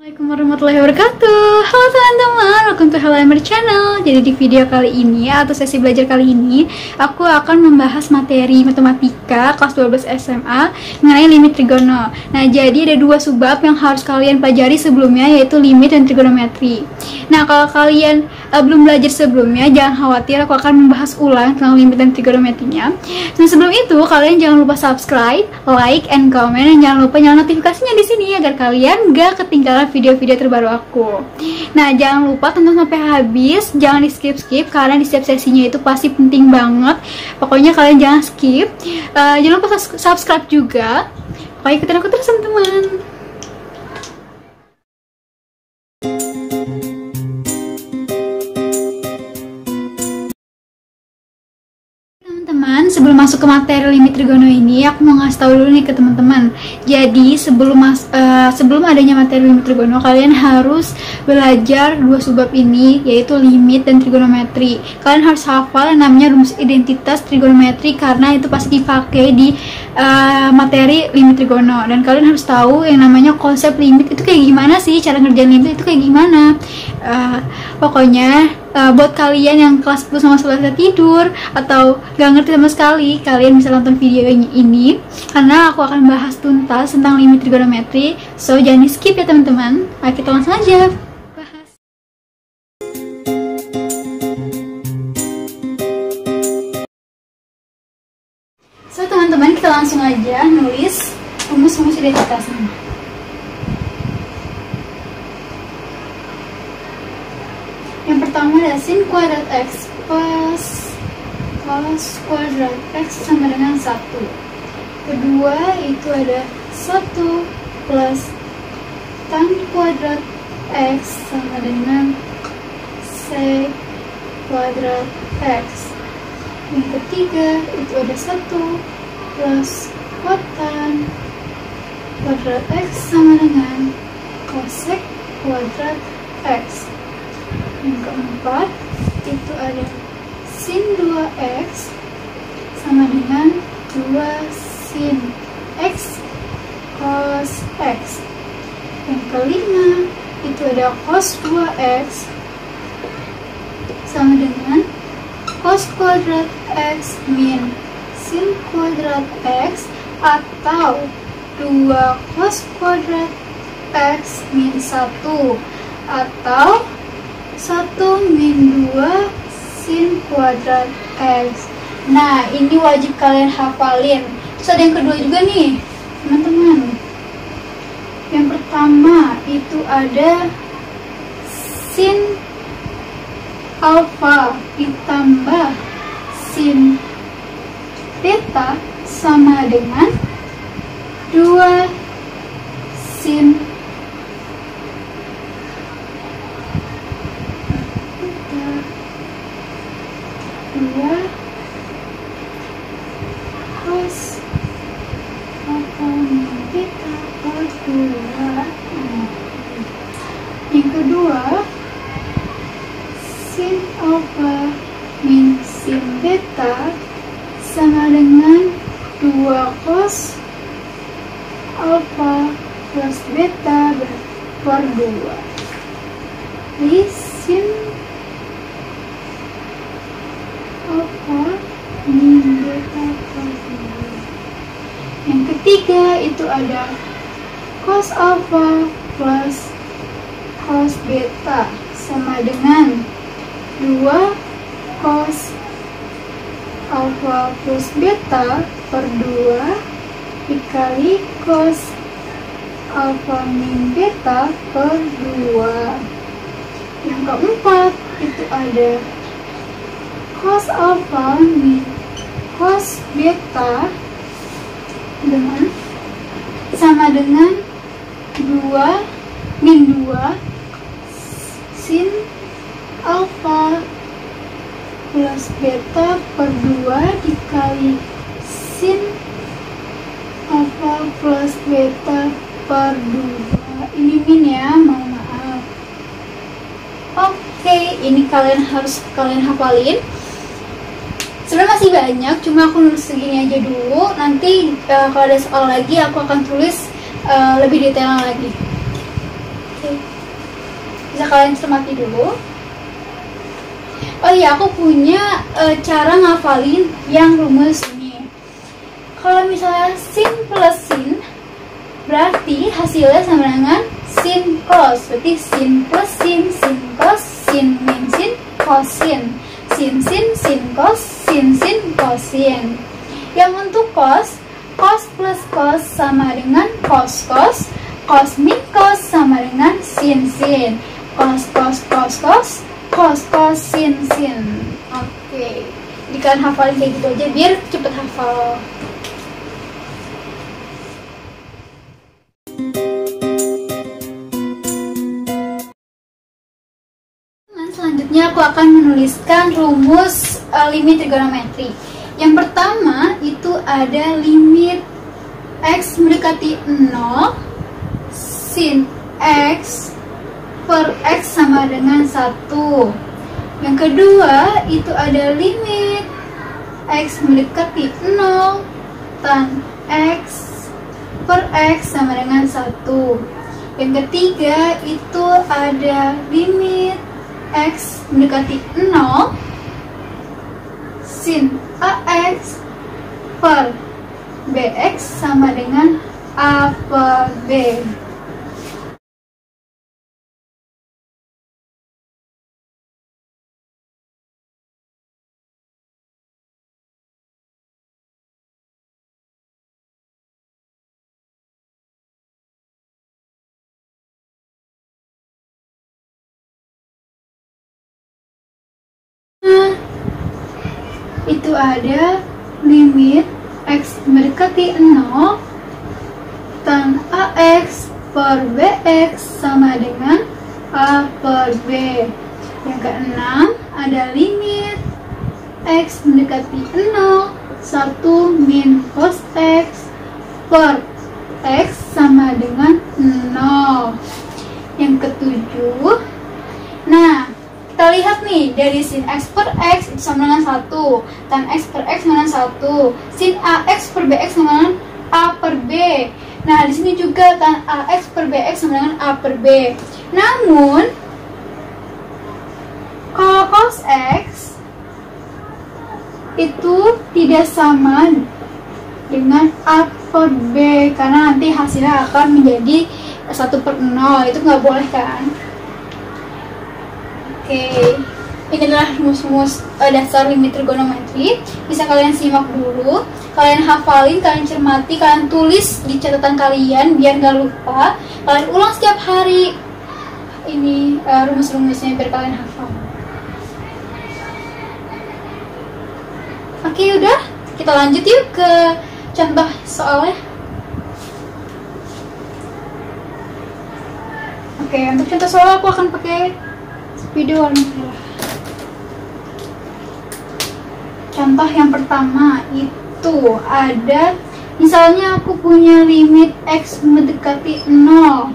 Assalamualaikum warahmatullahi wabarakatuh. Halo teman-teman, welcome to Hello Channel. Jadi di video kali ini atau sesi belajar kali ini, aku akan membahas materi matematika kelas 12 SMA mengenai limit trigono. Nah, jadi ada dua subbab yang harus kalian pelajari sebelumnya, yaitu limit dan trigonometri. Nah, kalau kalian belum belajar sebelumnya, jangan khawatir, aku akan membahas ulang tentang limit dan trigonometrinya. Nah, sebelum itu kalian jangan lupa subscribe, like, and comment, dan jangan lupa nyalakan notifikasinya di sini agar kalian gak ketinggalan video-video terbaru aku. Nah, jangan lupa tonton sampai habis, jangan di skip-skip karena di setiap sesinya itu pasti penting banget. Pokoknya kalian jangan skip. Jangan lupa subscribe juga. Pokoknya ikutin aku terus teman-teman. Sebelum masuk ke materi limit trigono ini, aku mau ngasih tahu dulu nih ke teman-teman. Jadi sebelum adanya materi limit trigono, kalian harus belajar dua subbab ini, yaitu limit dan trigonometri. Kalian harus hafal yang namanya rumus identitas trigonometri karena itu pasti dipakai di materi limit trigono. Dan kalian harus tahu yang namanya konsep limit itu kayak gimana sih, cara ngerjain limit itu kayak gimana. Pokoknya buat kalian yang kelas 10 sama 11 tidur atau gak ngerti sama sekali, kalian bisa nonton video ini karena aku akan bahas tuntas tentang limit trigonometri. So jangan di skip ya teman-teman. Ayo kita langsung aja bahas. So teman-teman, kita langsung aja nulis rumus-rumus identitasnya. Yang pertama ada sin kuadrat x plus cos kuadrat x sama dengan 1. Kedua itu ada 1 plus tan kuadrat x sama dengan sec kuadrat x. Yang ketiga itu ada 1 plus kotan kuadrat x sama dengan cosec kuadrat x. Yang keempat itu ada sin 2x sama dengan 2 sin x cos x. Yang kelima itu ada cos 2x sama dengan cos kuadrat x min sin kuadrat x, atau 2 cos kuadrat x min 1, atau 1 min 2 sin kuadrat x. Nah, ini wajib kalian hafalin. Terus ada yang kedua juga nih teman-teman. Yang pertama itu ada sin alfa ditambah sin beta sama dengan 2 sin 2 cos alfa min beta per 2. Yang kedua sin alfa min sin beta sama dengan 2 cos alfa plus beta per 2. Jadi sin alfa min beta per 2. Yang ketiga itu ada cos alfa plus cos beta sama dengan 2 cos alfa plus beta per 2 dikali cos alfa min beta per 2. Yang keempat itu ada cos alfa min cos beta sama dengan 2 min 2 sin alfa plus beta per 2 dikali sin alfa plus beta per 2. Ini min ya, mohon maaf. Oke, ini kalian harus hafalin. Sebenarnya masih banyak, cuma aku nulis segini aja dulu. Nanti kalau ada soal lagi aku akan tulis lebih detail lagi. Oke. Bisa kalian cermati dulu. Oh iya, aku punya cara ngafalin yang rumus ini. Kalau misalnya sin plus sin, berarti hasilnya sama dengan sin cos. Berarti sin plus sin, sin cos, sin min sin, cosin. Sin sin, sin cos, sin sin, cosin. Yang untuk cos, cos plus cos sama dengan cos cos, cos min cos sama dengan sin sin. Cos cos cos cos, cos cos sin sin. Oke. Jadi kalian hafalin kayak gitu aja biar cepet hafal. Nah, selanjutnya aku akan menuliskan rumus limit trigonometri. Yang pertama itu ada limit x mendekati 0 sin x per x sama dengan 1. Yang kedua itu ada limit x mendekati 0 tan x per x sama dengan 1. Yang ketiga itu ada limit x mendekati 0 sin ax per bx sama dengan a per b. Itu ada limit x mendekati 0 tan ax per bx sama dengan a per b. Yang keenam ada limit x mendekati 0 1 min cos x per x sama dengan 0. Yang ketujuh, nah kita lihat nih, dari sin x per x itu sama dengan 1, tan x per x sama dengan 1, sin ax per bx sama dengan a per b. Nah, di sini juga tan ax per bx sama dengan a per b. Namun, kalau cos x itu tidak sama dengan a per b, karena nanti hasilnya akan menjadi 1/0. Itu nggak boleh kan? Oke, ini adalah rumus-rumus dasar limit trigonometri. Bisa kalian simak dulu, kalian hafalin, kalian cermati, kalian tulis di catatan kalian biar nggak lupa. Kalian ulang setiap hari ini rumus-rumusnya biar kalian hafal. Oke, udah, kita lanjut yuk ke contoh soalnya. Oke, untuk contoh soal aku akan pakai video warna merah. Contoh yang pertama itu ada, misalnya aku punya limit x mendekati 0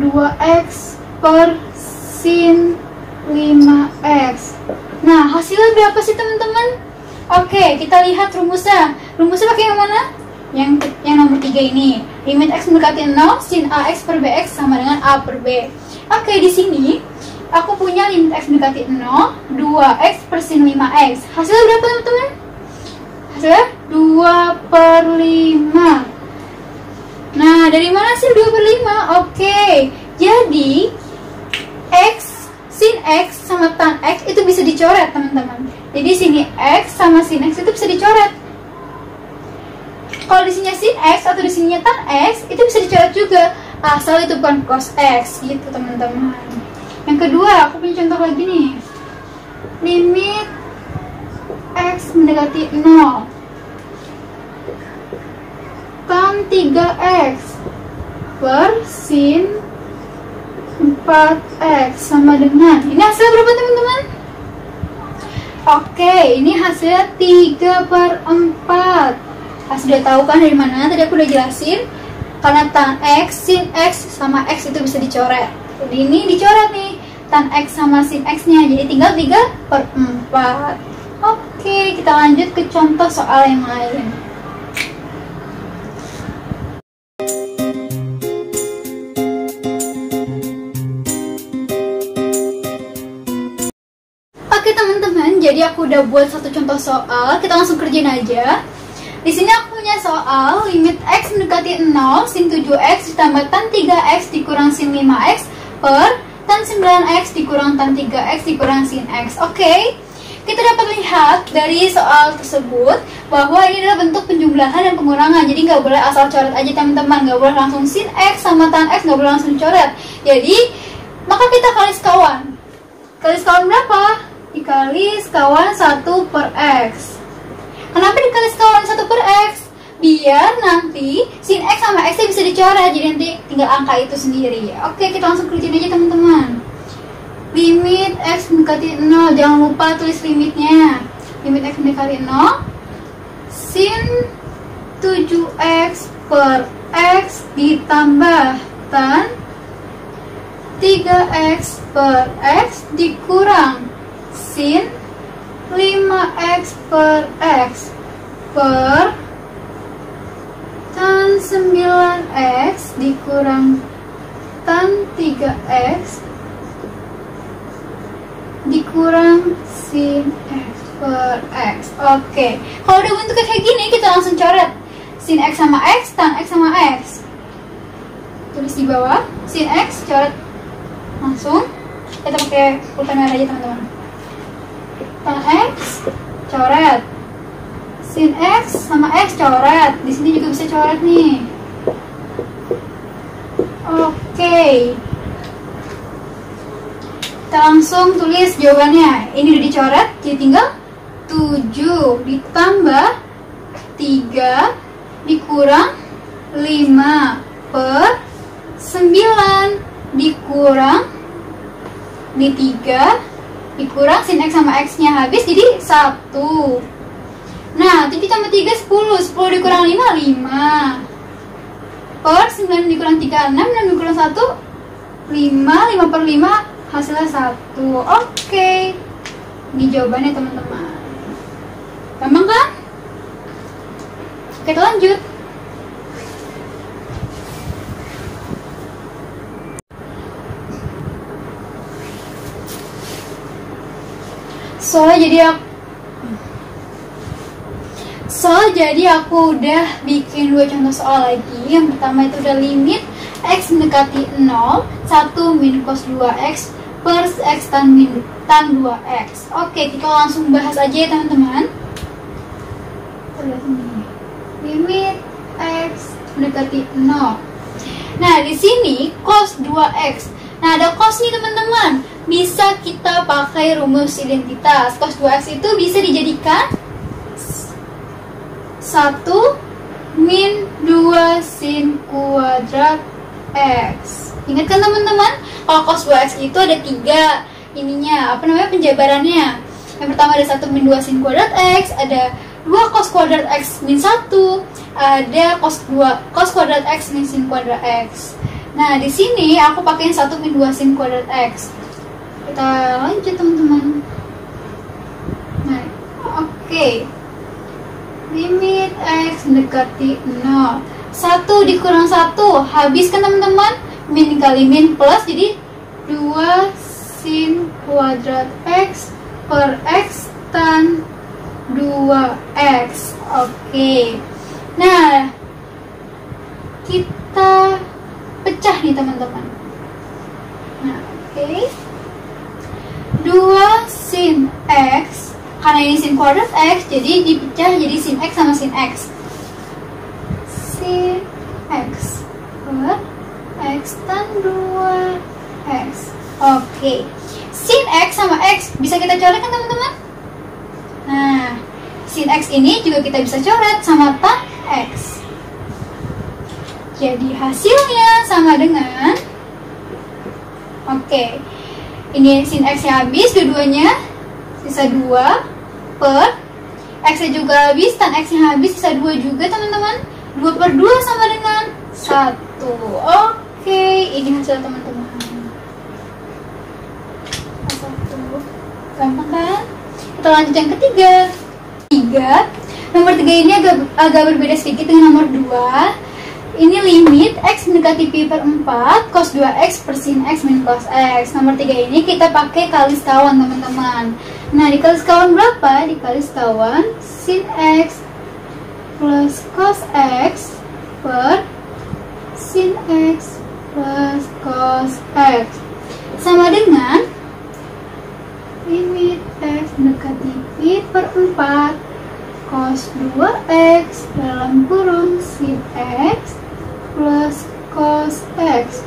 2x per sin 5x. Nah, hasilnya berapa sih teman-teman? Oke, kita lihat rumusnya. Rumusnya pakai yang mana? Yang nomor 3 ini. Limit x mendekati 0 sin ax per bx sama dengan a per b. Oke, di sini aku punya limit x mendekati 0 2x per sin 5x. Hasilnya berapa teman-teman? Hasilnya 2 per 5. Nah, dari mana sih 2 per 5? Oke, jadi x sin x sama tan x itu bisa dicoret teman-teman. Jadi sini x sama sin x itu bisa dicoret. Kalau di sininya sin x atau di sininya tan x itu bisa dicoret juga, asal itu bukan cos x gitu teman-teman. Yang kedua, aku punya contoh lagi nih. Limit x mendekati 0 tan 3x per sin 4x sama dengan, ini hasilnya berapa teman-teman? Oke, ini hasilnya 3/4. Sudah tahu kan dari mana? Tadi aku udah jelasin. Karena tan x, sin x sama x itu bisa dicoret. Jadi ini dicoret nih, tan x sama sin x nya. Jadi tinggal 3/4. Oke, kita lanjut ke contoh soal yang lain. jadi aku udah buat satu contoh soal. Kita langsung kerjain aja. Di sini aku punya soal limit X mendekati 0, sin 7X ditambah tan 3X dikurang sin 5X per tan 9X dikurang tan 3X dikurang sin X. Oke. Kita dapat lihat dari soal tersebut bahwa ini adalah bentuk penjumlahan dan pengurangan. Jadi nggak boleh asal coret aja teman-teman, nggak boleh langsung sin X sama tan X, nggak boleh langsung coret. Jadi maka kita kali sekawan. Kali sekawan berapa? Dikali sekawan 1 per X. Kenapa dikali sekawan 1 per X? Biar nanti sin X sama X bisa dicoret, jadi nanti tinggal angka itu sendiri. Oke, kita langsung kerjain aja teman-teman. Limit X mendekati 0, jangan lupa tulis limitnya. Limit X mendekati 0, sin 7X per X ditambah tan 3X per X dikurang sin 5X per X per tan 9X dikurang tan 3X dikurang sin X per X. Oke, kalau udah bentuknya kayak gini, kita langsung coret sin X sama X, tan X sama X. Tulis di bawah, sin X, coret langsung. Kita pakai pulpen merah aja teman-teman. Tan X, coret. Sin X sama X, coret. Di sini juga bisa coret nih. Oke. Kita langsung tulis jawabannya. Ini udah dicoret, jadi tinggal 7 ditambah 3 dikurang 5 per 9 dikurang di 3 dikurang sin X sama X nya habis jadi 1. Nah 7 tambah 3 10, 10 dikurang 5 5 per 9 dikurang 3 6, 6 dikurang 1 5, 5 per 5 hasilnya 1. Oke. Ini jawabannya teman-teman. Gampang kan? Oke, kita lanjut. Jadi aku udah bikin 2 contoh soal lagi. Yang pertama itu udah limit X mendekati 0, 1 min cos 2X per X tan 2X. Oke, kita langsung bahas aja ya teman-teman. Limit X mendekati 0. Nah, di sini cos 2X. Nah, ada cos nih teman-teman. Bisa kita pakai rumus identitas. Cos 2X itu bisa dijadikan 1 min 2 sin kuadrat X. Ingat kan teman-teman, kalau cos 2X itu ada 3 ininya, penjabarannya. Yang pertama ada 1 min 2 sin kuadrat X, ada 2 cos kuadrat X min 1, ada cos kuadrat X min sin kuadrat X. Nah, di sini aku pakai 1 min 2 sin kuadrat X. Kita lanjut teman-teman. Nah, oke. Limit X mendekati 0. 1 dikurang 1 habis kan teman-teman, min kali min plus jadi 2 sin kuadrat X per X tan 2X. Oke. Nah, kita pecah nih teman-teman. Nah, oke. 2 sin X, karena ini sin kuadrat X jadi dipecah jadi sin X sama sin X. Sin X per X tan 2X. Oke. Sin X sama X bisa kita coret kan teman-teman? Nah, sin X ini juga kita bisa coret sama tan X. Jadi hasilnya sama dengan, oke, ini sin X nya habis dua-duanya, sisa 2 per X nya juga habis, tan X nya habis, sisa 2 juga teman-teman. 2 per 2 sama dengan 1. Oke, ini hasil teman-teman. 1. Gampang kan? Kita lanjut yang ketiga. Nomor 3 ini agak berbeda sedikit dengan nomor 2. Ini limit X mendekati pi per 4 cos 2X per sin X min cos X. Nomor 3 ini kita pakai kali sekawan teman-teman. Nah, dikali sekawan berapa? Dikali sekawan sin X plus cos X per sin X plus cos X sama dengan limit X mendekati pi per 4 cos 2X dalam kurung sin X plus cos X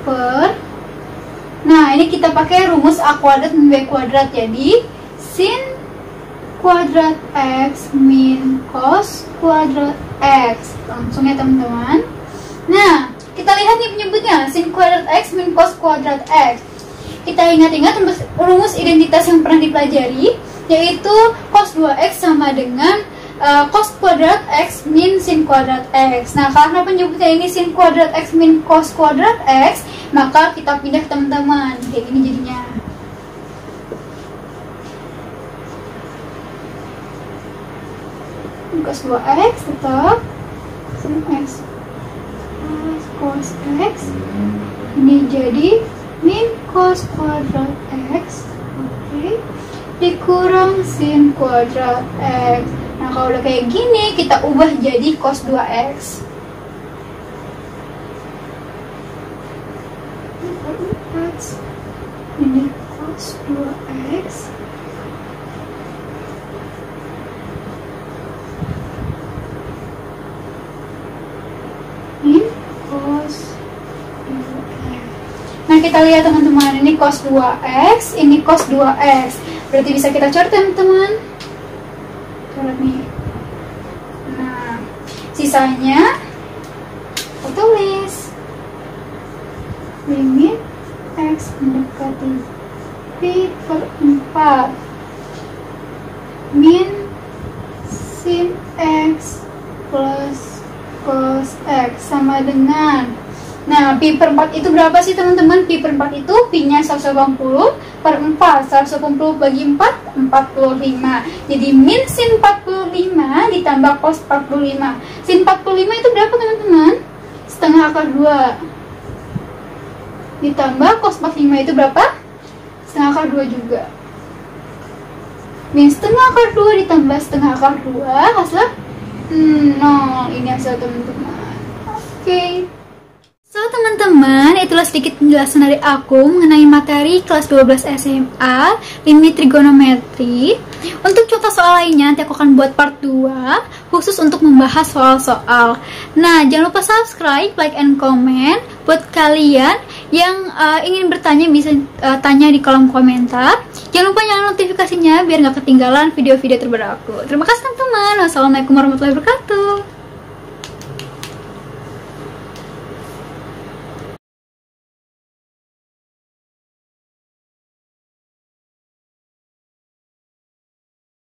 per, nah ini kita pakai rumus A kuadrat min B kuadrat, jadi sin kuadrat X min cos kuadrat X. Langsung ya teman-teman. Nah, kita lihat nih penyebutnya, sin kuadrat X min cos kuadrat X. Kita ingat-ingat rumus identitas yang pernah dipelajari, yaitu cos 2X sama dengan cos kuadrat X min sin kuadrat X. Nah, karena penyebutnya ini sin kuadrat X min cos kuadrat X, maka kita pindah teman-teman, kayak gini jadinya. Cos 2X tetap sin X plus cos X, ini jadi min cos kuadrat X, oke, dikurang sin kuadrat X. Nah, kalau udah kayak gini, kita ubah jadi cos 2X. Ini cos 2X min cos 2X. Nah, kita lihat teman-teman, ini cos 2X, ini cos 2X. Berarti bisa kita coret teman-teman. Coret nih. Nah, sisanya kita tulis limit X mendekati pi per 4 min sin X plus cos X sama dengan, nah pi per 4 itu berapa sih teman-teman? Pi per 4 itu pi-nya 180 per 4, 180 bagi 4, 45. Jadi min sin 45 ditambah cos 45. Sin 45 itu berapa teman-teman? Setengah akar 2 ditambah cos 45 itu berapa? Setengah akar 2 juga. Min setengah akar 2 ditambah setengah akar 2 hasilnya 0. Ini hasil teman-teman. Oke. So teman-teman, itulah sedikit penjelasan dari aku mengenai materi kelas 12 SMA, limit trigonometri. Untuk contoh soal lainnya, nanti aku akan buat part 2 khusus untuk membahas soal-soal. Nah, jangan lupa subscribe, like, and comment. Buat kalian yang ingin bertanya bisa tanya di kolom komentar. Jangan lupa nyalain notifikasinya biar nggak ketinggalan video-video terbaru aku. Terima kasih teman-teman. Wassalamualaikum warahmatullahi wabarakatuh.